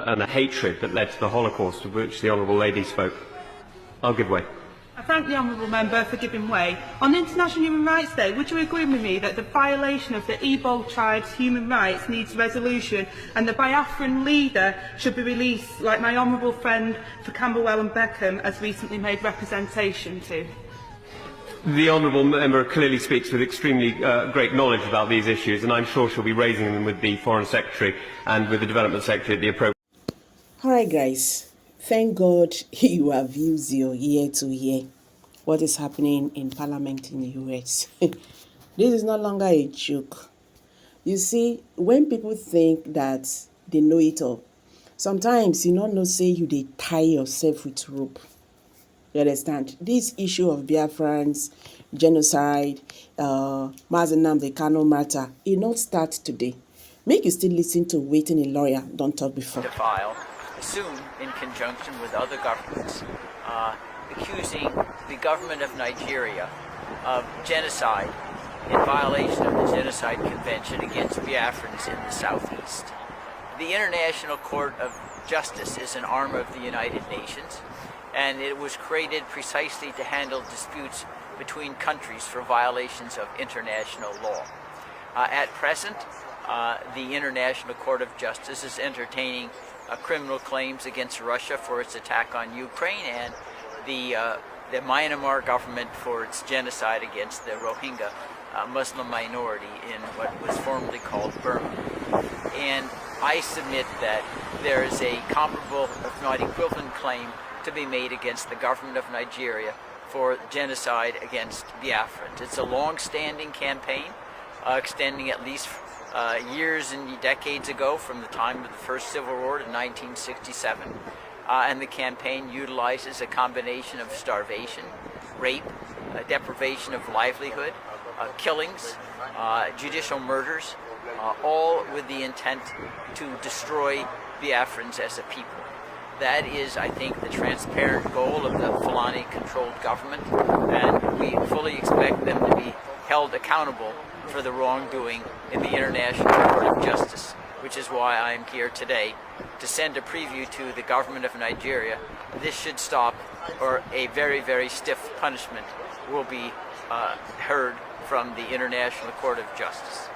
and the hatred that led to the Holocaust, of which the Honourable Lady spoke. I'll give way. I thank the Honourable Member for giving way. On International Human Rights Day, would you agree with me that the violation of the Illêgål tribe's human rights needs resolution and the Biafran leader should be released, like my honourable friend for Camberwell and Beckham has recently made representation to? The Honourable Member clearly speaks with extremely great knowledge about these issues, and I'm sure she'll be raising them with the Foreign Secretary and with the Development Secretary at the appropriate. All right, guys. Thank God you have used your ear to hear what is happening in Parliament in the US. This is no longer a joke. You see, when people think that they know it all, sometimes you don't know, say you they tie yourself with rope. You understand? This issue of Biafrans, genocide, the Kanu matter, it not start today. Make you still listen to waiting a lawyer, don't talk before. File, soon in conjunction with other governments, accusing the government of Nigeria of genocide in violation of the Genocide Convention against Biafrans in the southeast. The International Court of Justice is an arm of the United Nations, and it was created precisely to handle disputes between countries for violations of international law. At present, the International Court of Justice is entertaining criminal claims against Russia for its attack on Ukraine and the Myanmar government for its genocide against the Rohingya Muslim minority in what was formerly called Burma. And I submit that there is a comparable, if not equivalent, claim to be made against the government of Nigeria for genocide against Biafrans. It's a long-standing campaign, extending at least years and decades ago from the time of the First Civil War in 1967. And the campaign utilizes a combination of starvation, rape, deprivation of livelihood, killings, judicial murders, all with the intent to destroy Biafrans as a people. That is, I think, the transparent goal of the Fulani-controlled government, and we fully expect them to be held accountable for the wrongdoing in the International Court of Justice, which is why I am here today to send a preview to the government of Nigeria. This should stop, or a very, very stiff punishment will be heard from the International Court of Justice.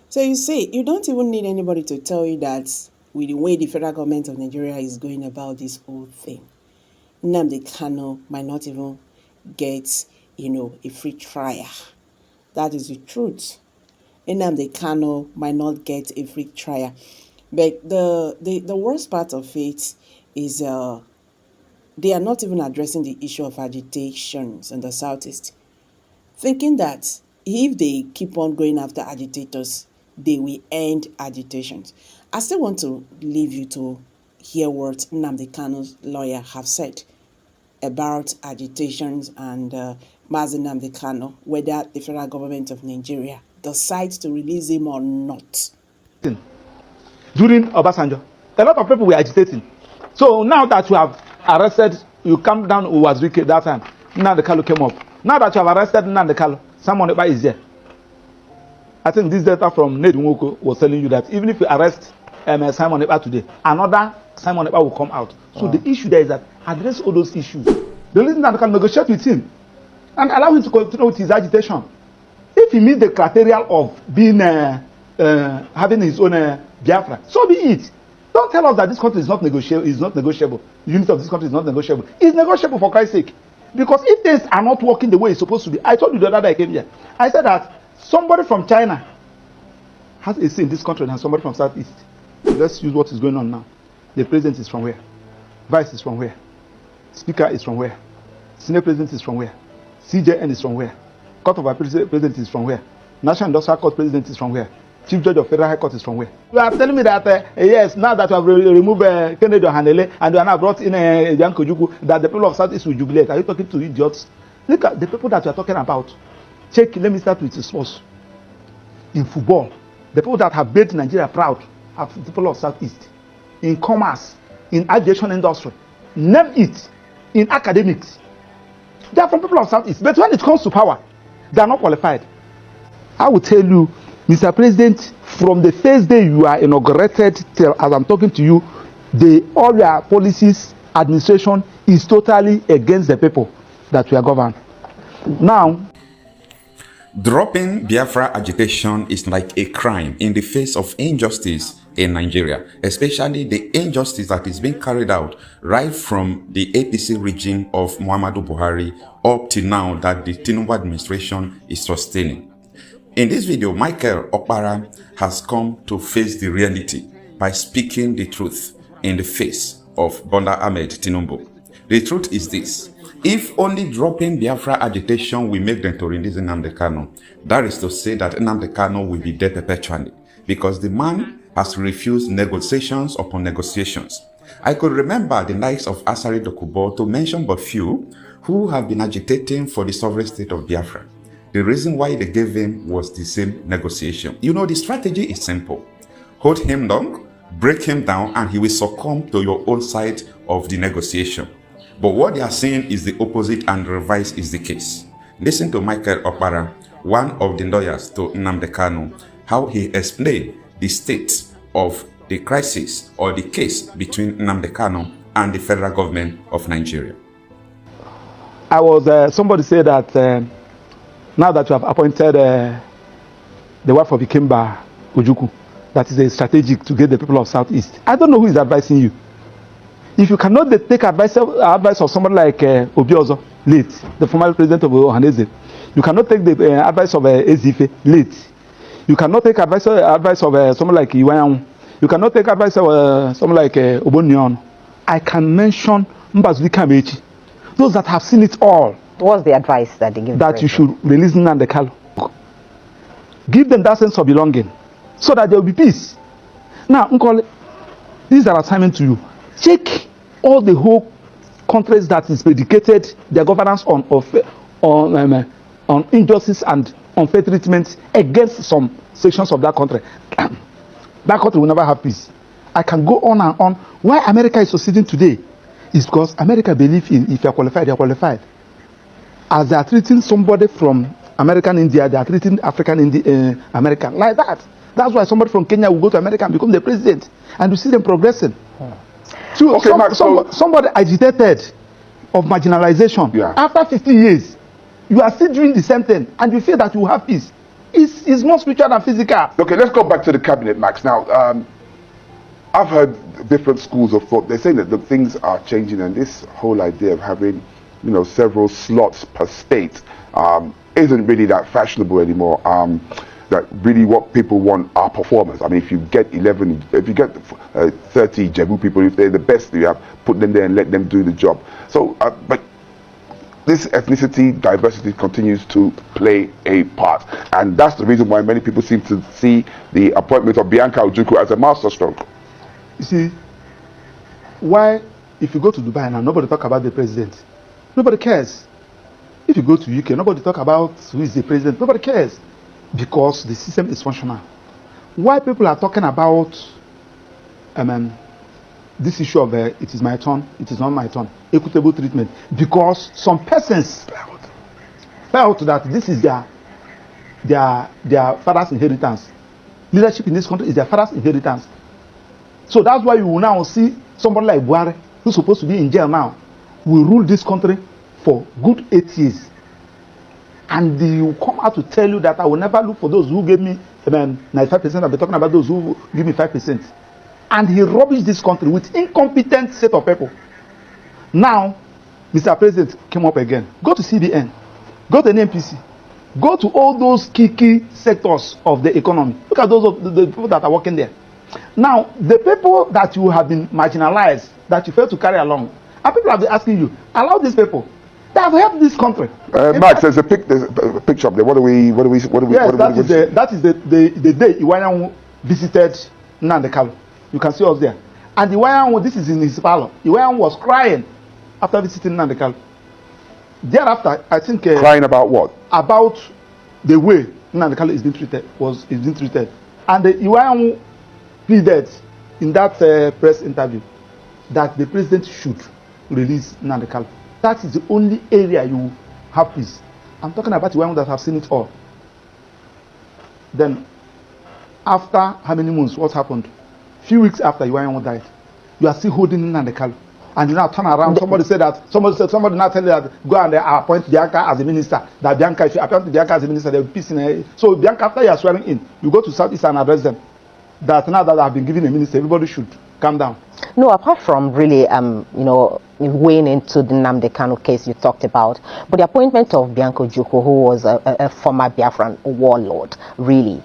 So you see, you don't even need anybody to tell you that with the way the federal government of Nigeria is going about this whole thing, Nnamdi Kanu might not even get, a free trial. That is the truth. Nnamdi Kanu might not get a free trial. But the worst part of it is they are not even addressing the issue of agitations in the southeast, thinking that if they keep on going after agitators, they will end agitations. I still want to leave you to hear what Nnamdi Kanu's lawyer have said about agitations and Nnamdi Kanu, whether the federal government of Nigeria decides to release him or not. During Obasanjo, a lot of people were agitating. So now that you have arrested, you come down Uwazirike that time, Nnamdi Kanu came up. Now that you have arrested Nnamdi Kanu, Simon Ekpa is there. I think this data from Ned Nwoko was telling you that even if you arrest Simon Ekpa today, another Simon Ekpa will come out. So the issue there is that address all those issues. The reason that can negotiate with him and allow him to continue with his agitation. If he meets the criteria of being having his own Biafra, so be it. Don't tell us that this country is not negotiable. Is not negotiable. The unity of this country is not negotiable. It's negotiable for Christ's sake. Because if things are not working the way it's supposed to be, I told you the other day I came here. I said that somebody from China has a say in this country and somebody from Southeast. Let's use what is going on now. The president is from where? Vice is from where? Speaker is from where? Senate president is from where? CJN is from where? Court of Appeal president is from where? National Industrial Court president is from where? Chief Judge of Federal High Court is from where? You are telling me that yes, now that you have removed Kennedy Hanele and you are now brought in Jan Kojuku, that the people of Southeast will jubilate. Are you talking to idiots? Look at the people that you are talking about. Check, let me start with the source. In football, the people that have made Nigeria proud are the people of Southeast. In commerce, in aviation industry, name it. In academics, they are from people of Southeast. But when it comes to power, they are not qualified. I will tell you, Mr. President from the first day you are inaugurated till as I'm talking to you, all your policies, administration is totally against the people that we are governed. Now, dropping Biafra agitation is like a crime in the face of injustice in Nigeria, especially the injustice that is being carried out right from the APC regime of Muhammadu Buhari up to now that the Tinubu administration is sustaining. In this video, Michael Okpara has come to face the reality by speaking the truth in the face of Bola Ahmed Tinubu. The truth is this: if only dropping Biafra agitation will make them to release Nnamdi Kanu, that is to say that Nnamdi Kanu will be dead perpetually, because the man has refused negotiations upon negotiations. I could remember the likes of Asari Dokubo, to mention but few, who have been agitating for the sovereign state of Biafra. The reason why they gave him was the same negotiation. You know, the strategy is simple. Hold him long, break him down, and he will succumb to your own side of the negotiation. But what they are saying is the opposite, and the reverse is the case. Listen to Michael Okpara, one of the lawyers to Nnamdi Kanu, how he explained the state of the crisis or the case between Nnamdi Kanu and the federal government of Nigeria. Somebody said that now that you have appointed the wife of Ikemba Ojukwu, that is a strategic to get the people of Southeast. I don't know who is advising you. If you cannot take advice of somebody like Obiozo, late, the former president of Ohaneze, you cannot take the advice of Ezife, late. You cannot take advice of someone like Iwayan. You cannot take advice of someone like Obonyon. I can mention Mbazulika Mechi. Those that have seen it all. What's the advice that they give? That you should release Nnamdi Kanu. Give them that sense of belonging, so that there will be peace. Now, Nkole, this is an assignment to you. Check all the whole countries that is predicated their governance on injustice and unfair treatment against some sections of that country. That country will never have peace. I can go on and on. Why America is succeeding today is because America believes in if you are qualified, you are qualified. As they are treating somebody from American India, they are treating African American like that. That's why somebody from Kenya will go to America and become the president, and you see them progressing. So okay, somebody agitated of marginalization. Yeah. After 50 years, you are still doing the same thing, and you feel that you will have peace. It's more spiritual than physical. Okay, let's go back to the cabinet, Max. Now, I've heard different schools of thought. They're saying that the things are changing, and this whole idea of having, several slots per state isn't really that fashionable anymore. That really what people want are performers. I mean, if you get 30 Jebu people, if they're the best, you have put them there and let them do the job. So, but this ethnicity diversity continues to play a part, and that's the reason why many people seem to see the appointment of Bianca Ojukwu as a masterstroke. You see, why if you go to Dubai now, nobody talk about the president. Nobody cares. If you go to UK, nobody talk about who is the president. Nobody cares, because the system is functional. Why people are talking about this issue of it is my turn, it is not my turn, equitable treatment, because some persons felt that this is their father's inheritance. Leadership in this country is their father's inheritance. So that's why you will now see somebody like Buhari, who's supposed to be in jail now, will rule this country for good 8 years. And they will come out to tell you that I will never look for those who gave me 95%. I'll be talking about those who give me 5%. And he rubbished this country with incompetent set of people. Now, Mr. President came up again. Go to CBN. Go to NNPC. Go to all those key sectors of the economy. Look at those the people that are working there. Now, the people that you have been marginalized, that you fail to carry along, and people have been asking you, allow these people. They have helped this country. Max, there's a picture up there. That is the day Iwayan visited Nnamdi Kanu. You can see us there. And Iwayan, this is in his parlor. Iwayan was crying after visiting Nnamdi Kanu. Thereafter, I think crying about what? About the way Nnamdi Kanu is being treated. And Iwayan pleaded in that press interview that the president should release Nnamdi Kanu. That is the only area you have peace. I'm talking about the one that have seen it all. Then, after how many months, what happened? Few weeks after Iwayan died, you are still holding Nnamdi Kanu. And you now turn around, somebody now tell you that go and appoint Bianca as a minister. That Bianca, if you appoint Bianca as a minister, there will be peace in a. So Bianca, after you are swearing in, you go to Southeast and address them. That now that I've been given a minister, everybody should calm down. No, apart from really, weighing into the Nnamdi Kanu case you talked about, but the appointment of Bianca Ojukwu, who was a former Biafran warlord, really,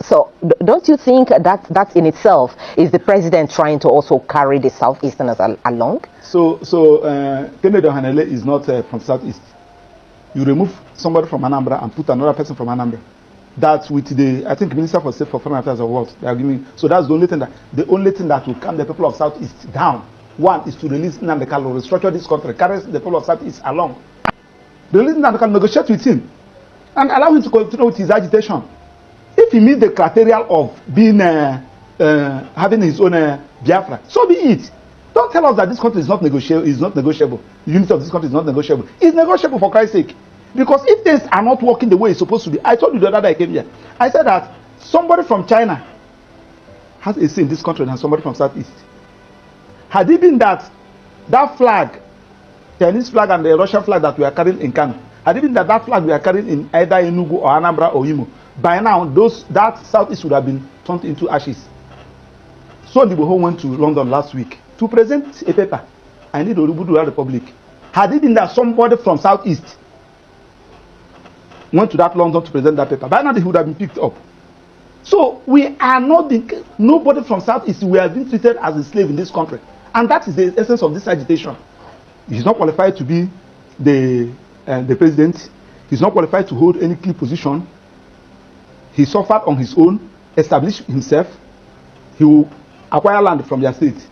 so don't you think that in itself is the president trying to also carry the Southeasterners along? So Kennedy Ohanele is not from Southeast. You remove somebody from Anambra and put another person from Anambra. That's with the, I think, Minister for State for Foreign Affairs or what they are giving. So that's the only thing that will calm the people of Southeast down. One is to release Nnamdi Kanu, restructure this country, carry the people of Southeast along. Release Nnamdi Kanu, negotiate with him, and allow him to continue with his agitation. If he meets the criteria of being having his own Biafra, so be it. Don't tell us that this country is not negotiable. The unity of this country is not negotiable. It's negotiable, for Christ's sake. Because if things are not working the way it's supposed to be, I told you the other day I came here. I said that somebody from China has a say in this country than somebody from Southeast. Had it been that flag, Chinese flag and the Russian flag that we are carrying in Kanu, had it been that flag we are carrying in either Enugu or Anambra or Imo, by now that Southeast would have been turned into ashes. So Ndiboho went to London last week to present a paper. I need Orubudu Republic. Had it been that somebody from Southeast went to that London to present that paper, by now they would have been picked up. So we are not nobody from Southeast. We are being treated as a slave in this country, and that is the essence of this agitation. He's not qualified to be the president. He's not qualified to hold any key position. He suffered on his own, established himself. He will acquire land from their state.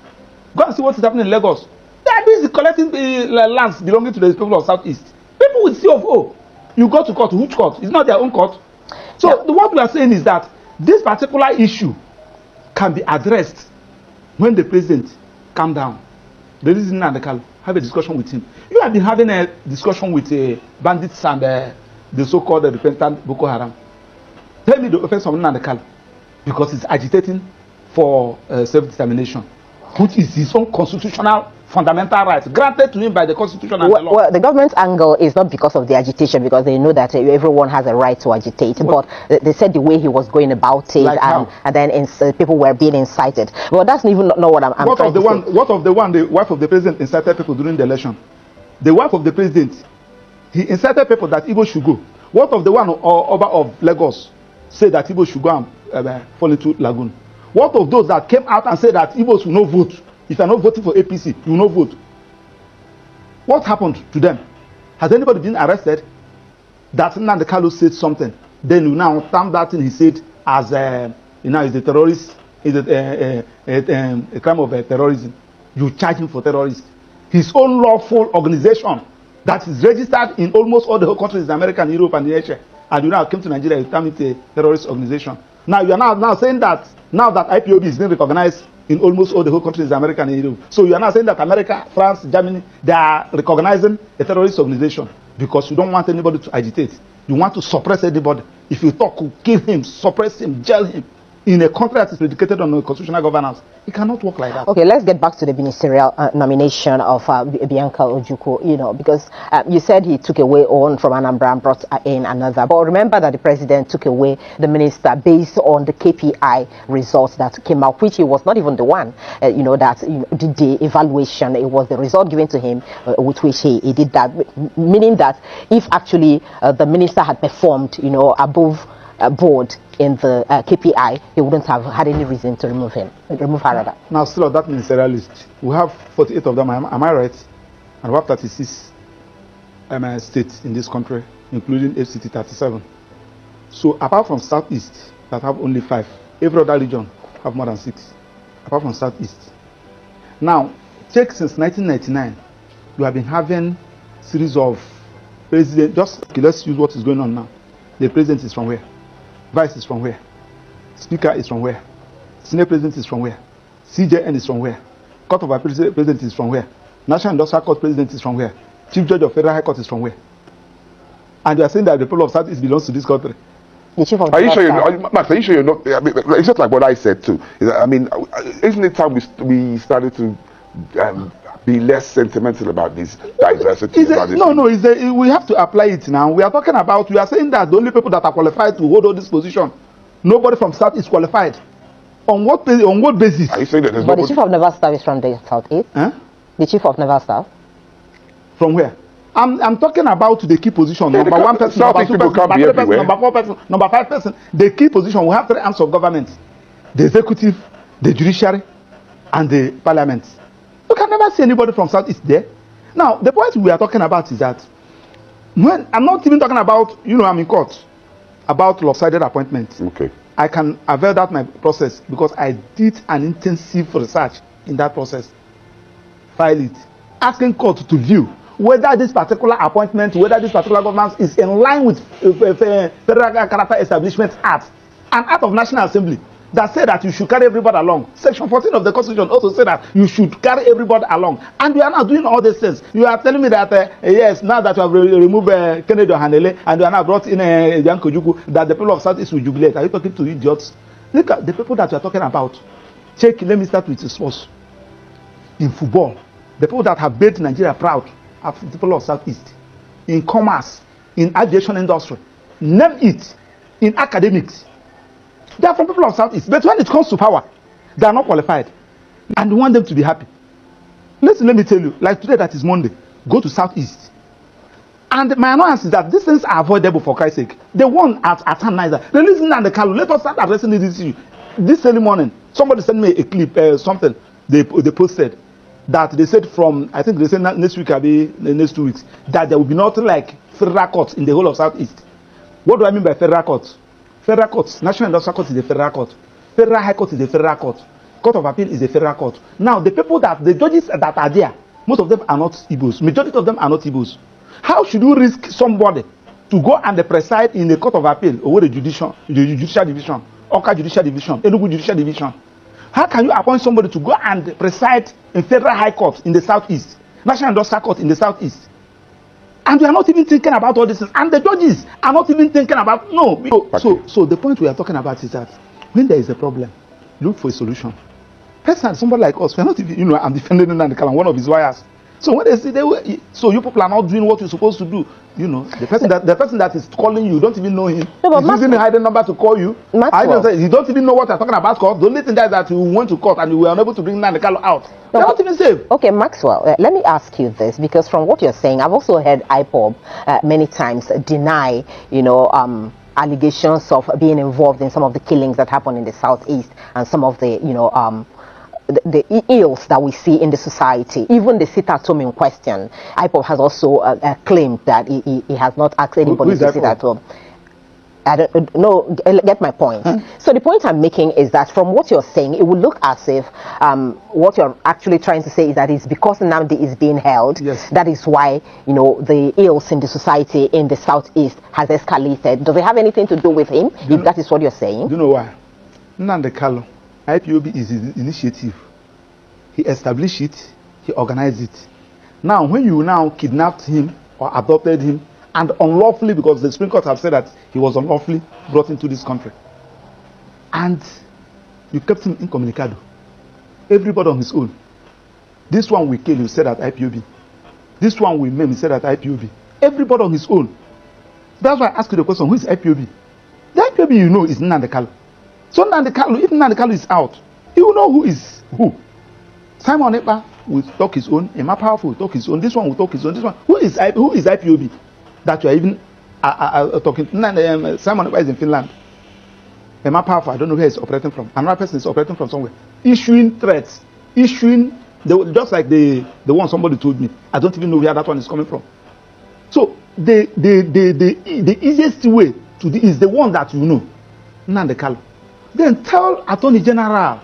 Go and see what is happening in Lagos. They are busy collecting lands belonging to the people of Southeast. People with CFO. You go to court. Which court? It's not their own court. So what we are saying is that this particular issue can be addressed when the president calm down. The reason Nnamdi Kanu, have a discussion with him. You have been having a discussion with bandits and the so-called repentant Boko Haram. Tell me the offense of Nnamdi Kanu, because he's agitating for self-determination, which is his own constitutional fundamental right granted to him by the Constitution and the law. Well, the government's angle is not because of the agitation, because they know that everyone has a right to agitate, but they said the way he was going about it, like and then people were being incited. Well, that's even not what I'm trying to say. What of the wife of the president incited people during the election? The wife of the president, he incited people that Igbo should go. What of the one Oba of Lagos said that Igbo should go and fall into Lagoon? What of those that came out and said that Igbos will not vote? If you are not voting for APC, you will not vote. What happened to them? Has anybody been arrested? That Nnamdi Kanu said something. Then you now term that thing he said as is a terrorist, is a crime of terrorism. You charge him for terrorism. His own lawful organization that is registered in almost all the whole countries in America and Europe and Asia, and you now came to Nigeria, you term it a terrorist organization. Now you are now saying that now that IPOB is being recognized in almost all the whole countries in America and Europe. So you are now saying that America, France, Germany, they are recognizing a terrorist organization because you don't want anybody to agitate. You want to suppress anybody. If you talk, kill him, suppress him, jail him. In a country that is predicated on constitutional governance, it cannot work like that. Okay, let's get back to the ministerial nomination of Bianca Ojukwu, because you said he took away one from Anambra and brought in another. But remember that the president took away the minister based on the KPI results that came out, which he was not even the one, that did the evaluation. It was the result given to him with which he did that, meaning that if actually the minister had performed, above board in the KPI, he wouldn't have had any reason to remove her rather. Now, still on that ministerial list, we have 48 of them, am I right? And we have 36 states in this country, including FCT 37. So, apart from Southeast, that have only 5, every other region have more than 6, apart from Southeast. Now, check since 1999, we have been having series of presidents. Let's use what is going on now. The president is from where? Vice is from where? Speaker is from where? Senate President is from where? CJN is from where? Court of Appeal President is from where? National Industrial Court President is from where? Chief Judge of Federal High Court is from where? And you are saying that the people of Southeast belongs to this country. The chief of are you Naval sure Staff. you're not, Max? Are you sure you're not? I mean, it's just like what I said too. I mean, isn't it time we started to be less sentimental about this diversity? We have to apply it now. We are saying that the only people that are qualified to hold all this position, nobody from South is qualified. On what basis? Are you saying that there's But the chief of Naval Staff is from the Southeast. Huh? The chief of Naval Staff. From where? I'm talking about the key position. Yeah, number one person, number two person, number three person, number four person, number five person. The key position, we have three arms of government: the executive, the judiciary, and the parliament. You can never see anybody from Southeast there. Now, the point we are talking about is that when I'm not even talking about, I'm in court about lopsided appointments. Okay. I can avail that my process because I did an intensive research in that process. File it, asking court to view whether this particular appointment, whether this particular government is in line with Federal Character Establishment Act, an act of National Assembly that said that you should carry everybody along. Section 14 of the Constitution also said that you should carry everybody along. And we are now doing all these things. You are telling me that, yes, now that you have removed Kennedy Ohanele and you are now brought in Bianco Ojukwu, that the people of Southeast will jubilate. Are you talking to idiots? Look at the people that you are talking about. Check, let me start with the sports. In football, the people that have made Nigeria proud are the people of Southeast. In commerce, in aviation industry, name it, in academics. They are from people of Southeast. But when it comes to power, they are not qualified. And we want them to be happy. Listen, let me tell you, like today that is Monday, go to Southeast. And my annoyance is that these things are avoidable for Christ's sake. The one at Niger, releasing and the Kanu, let us start addressing this issue. This early morning, somebody sent me a clip, something they posted, that they said from, I think they said next week, the next 2 weeks, that there will be nothing like federal courts in the whole of Southeast. What do I mean by federal courts? Federal courts, National Industrial Court is a federal court. Federal High Court is a federal court. Court of Appeal is a federal court. Now, the judges that are there, most of them are not Igbos. Majority of them are not Igbos. How should you risk somebody to go and preside in the Court of Appeal or the Judicial Division, Oka Judicial Division, Enugu Judicial Division? How can you appoint somebody to go and preside in Federal High Court in the Southeast, National Industrial Court in the Southeast? And we are not even thinking about all this. And the judges are not even thinking about, So the point we are talking about is that when there is a problem, look for a solution. Personally, somebody like us, we are not even, I'm defending Nnamdi, one of his lawyers. So when they say, so you people are not doing what you're supposed to do, the person that is calling you, don't even know him. No, he's using a hidden number to call you. You don't even know what you're talking about court. The only thing that you went to court and you were unable to bring Nnamdi out. They're not even safe. Okay, Maxwell, let me ask you this, because from what you're saying, I've also heard IPOB many times deny, allegations of being involved in some of the killings that happen in the Southeast and some of the, the ills that we see in the society. Even the sit-at-home in question, IPOB has also claimed that he has not asked anybody to sit at home. I don't know, get my point. So the point I'm making is that from what you're saying, it would look as if what you're actually trying to say is that it's because Nnamdi is being held, that is why, the ills in the society in the Southeast has escalated. Does it have anything to do with him, if that is what you're saying? Do you know why? Nnamdi Kanu, IPOB is his initiative. He established it, he organized it. Now, when you now kidnapped him or adopted him, and unlawfully, because the Supreme Court have said that he was unlawfully brought into this country, and you kept him incommunicado, everybody on his own. This one we kill, you said at IPOB. This one we maim, you said at IPOB. Everybody on his own. That's why I ask you the question, who is IPOB? The IPOB is Nnamdi Kanu. So Nnamdi Kanu, if Nnamdi Kanu is out, you will know who is who. Simon Ekpa will talk his own, Emma Powerful will talk his own, this one will talk his own, this one. Who is IPOB? That you are even talking. Simon Ekpa is in Finland. Emma Powerful, I don't know where he's operating from. Another person is operating from somewhere. Issuing threats. Just like the one somebody told me. I don't even know where that one is coming from. So the easiest way to do is the one that Nnamdi Kanu. Then tell Attorney General,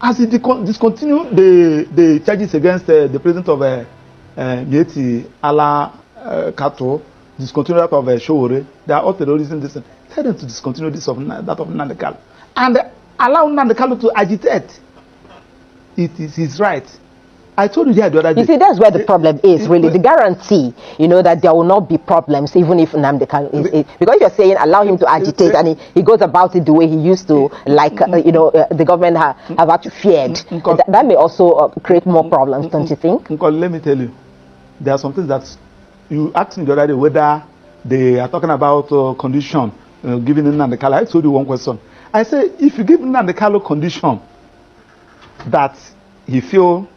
as he discontinue the charges against the president of Mieti Allah Kato, discontinue that of Showore, they are all terrorism. Tell them to discontinue that of Nnamdi Kanu and allow Nnamdi Kanu to agitate. It is his right. I told you the other day. You see, that's where the problem is, really. The guarantee, you know, that there will not be problems, even if Nnamdi Kanu is... Because you're saying allow him to agitate, and he goes about it the way he used to, like, you know, the government have actually feared. That may also create more problems, don't you think? Let me tell you, there are some things that you asked me the other day whether they are talking about condition, giving Nnamdi Kanu. I told you one question. I say, if you give Nnamdi Kanu condition that he feel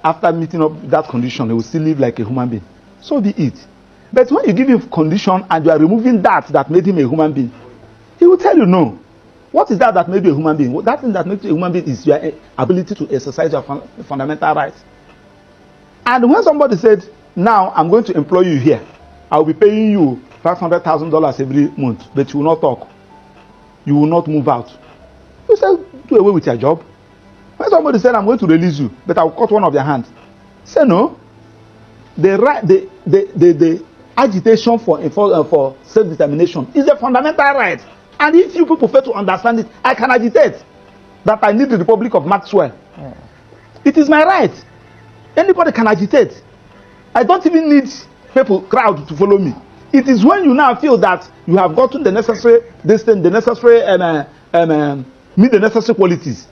after meeting up that condition, he will still live like a human being, so be it. But when you give him condition and you are removing that made him a human being, he will tell you no. What is that made you a human being? That thing that makes you a human being is your ability to exercise your fundamental rights. And when somebody said, now I'm going to employ you here, I will be paying you $500,000 every month, but you will not talk. You will not move out. You say, do away with your job. When somebody said, I'm going to release you, but I will cut one of your hands, say no. The agitation for self-determination is a fundamental right. And if you people fail to understand it, I can agitate that I need the Republic of Maxwell. Yeah. It is my right. Anybody can agitate. I don't even need crowd to follow me. It is when you now feel that you have gotten the necessary distance, the necessary meet the necessary qualities,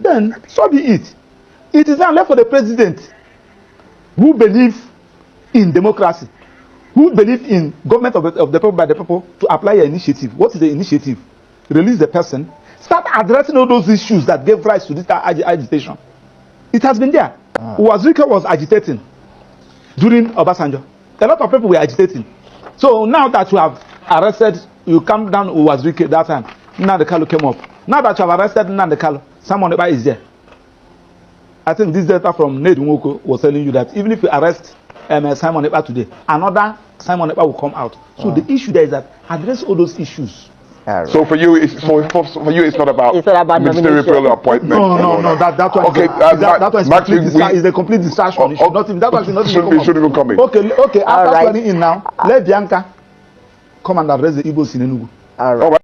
then so be it. It is now left for the president who believes in democracy, who believes in government of the people by the people, to apply an initiative. What is the initiative? Release the person. Start addressing all those issues that gave rise to this agitation. It has been there. Uwazirike was agitating during Obasanjo. A lot of people were agitating. So now that you have arrested, you come down Uwazirike that time. Nnamdi Kanu came up. Now that you have arrested Nnamdi Kanu, Simon Ekpa is there. I think this data from Ned Nwoko was telling you that even if you arrest Simon Ekpa today, another Simon Ekpa will come out. So the issue there is that address all those issues. So for you, it's not about ministerial appointment. No. That one. Okay, that one is a complete distraction. That one shouldn't even come in. Okay. After planning in now, let Bianca come and address the Igbos in Enugu. All right.